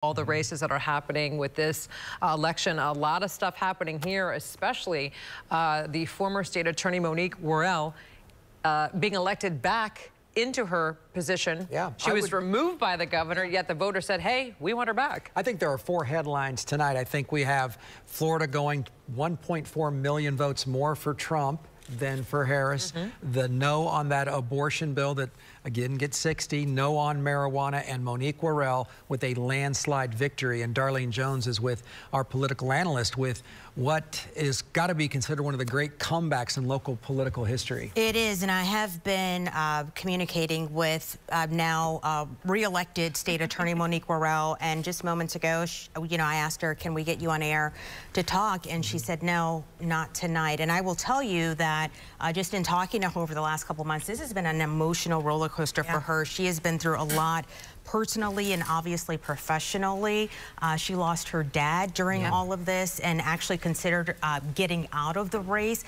All the races that are happening with this election. A lot of stuff happening here, especially the former state attorney Monique Worrell being elected back into her position. Yeah, she was removed by the governor, yet the voters said, hey, we want her back. I think there are 4 headlines tonight. I think we have Florida going 1.4 million votes more for Trump than for Harris. The no on that abortion bill that again gets 60, no on marijuana, and Monique Worrell with a landslide victory. And Darlene Jones is with our political analyst with what is got to be considered one of the great comebacks in local political history. It is, and I have been communicating with now re-elected state attorney Monique Worrell, and just moments ago, I asked her, can we get you on air to talk? And she said, no, not tonight. And I will tell you that just in talking to her over the last couple of months, this has been an emotional roller coaster for her. She has been through a lot personally and obviously professionally. She lost her dad during all of this and actually considered getting out of the race.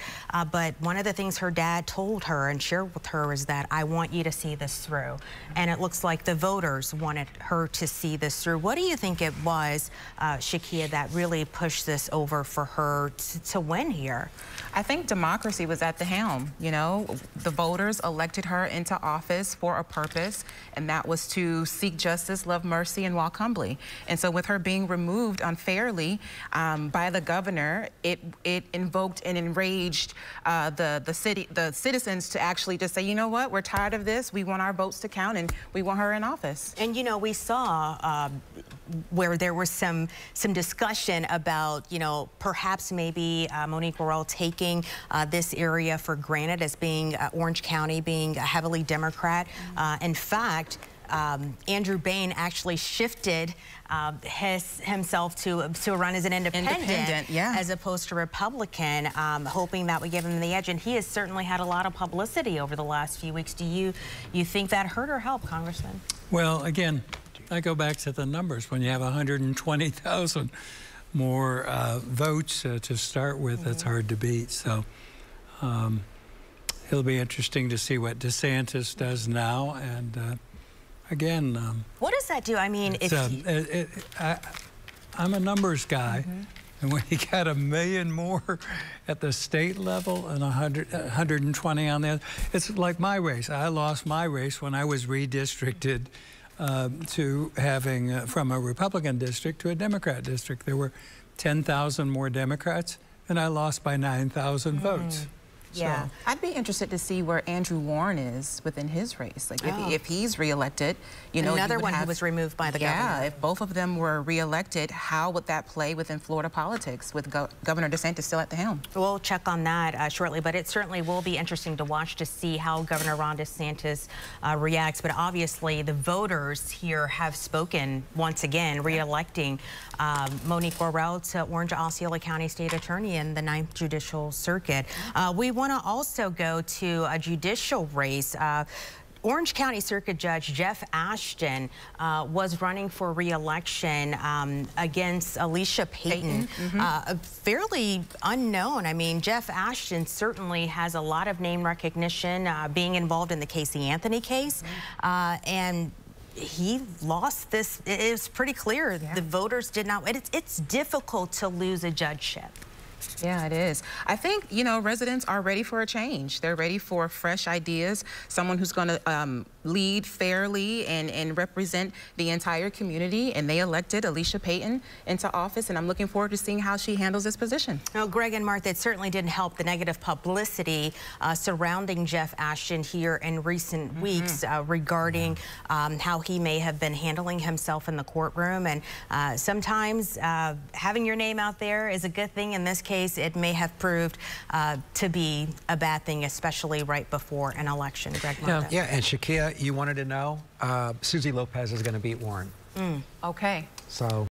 But one of the things her dad told her and shared with her is that I want you to see this through. And it looks like the voters wanted her to see this through. What do you think it was, Shakia, that really pushed this over for her to win here? I think democracy was at the helm. You know, the voters elected her into office for a purpose, and that was to seek justice, love mercy, and walk humbly. And so with her being removed unfairly by the governor, it invoked and enraged the citizens to actually just say, you know what, we're tired of this. We want our votes to count, and we want her in office. And you know, we saw where there was some discussion about, perhaps maybe Monique Worrell taking this area for granted as being Orange County being heavily Democrat. In fact, Andrew Bain actually shifted himself to run as an independent as opposed to Republican, hoping that would give him the edge. And he has certainly had a lot of publicity over the last few weeks. Do you think that hurt or helped, Congressman? Well, again, I go back to the numbers. When you have 120,000 more votes to start with, that's hard to beat. So it'll be interesting to see what DeSantis does now. And again, what does that do? I mean, I'm a numbers guy, and when you got 1 million more at the state level and 120 on the other, it's like my race. I lost my race when I was redistricted to having from a Republican district to a Democrat district. There were 10,000 more Democrats, and I lost by 9,000 votes. Yeah, I'd be interested to see where Andrew Warren is within his race. Like if he's reelected, another one who was removed by the governor. Yeah, if both of them were reelected, how would that play within Florida politics with Governor DeSantis still at the helm? We'll check on that shortly, but it certainly will be interesting to watch to see how Governor Ron DeSantis reacts. But obviously, the voters here have spoken once again, reelecting Monique Worrell to Orange Osceola County State Attorney in the 9th Judicial Circuit. We want to also go to a judicial race. Orange County Circuit Judge Jeff Ashton was running for re-election against Alicia Payton, fairly unknown. I mean, Jeff Ashton certainly has a lot of name recognition, being involved in the Casey Anthony case, and he lost this. It was pretty clear the voters did not. It's difficult to lose a judgeship. Yeah, it is. I think, residents are ready for a change. They're ready for fresh ideas, someone who's going to lead fairly and represent the entire community. And they elected Alicia Payton into office, and I'm looking forward to seeing how she handles this position. Well, Greg and Martha, it certainly didn't help the negative publicity surrounding Jeff Ashton here in recent weeks regarding how he may have been handling himself in the courtroom. And sometimes having your name out there is a good thing. In this case, it may have proved to be a bad thing, especially right before an election. Greg, Martha. Yeah, and Shakia, you wanted to know, Susie Lopez is going to beat Warren. Okay. So.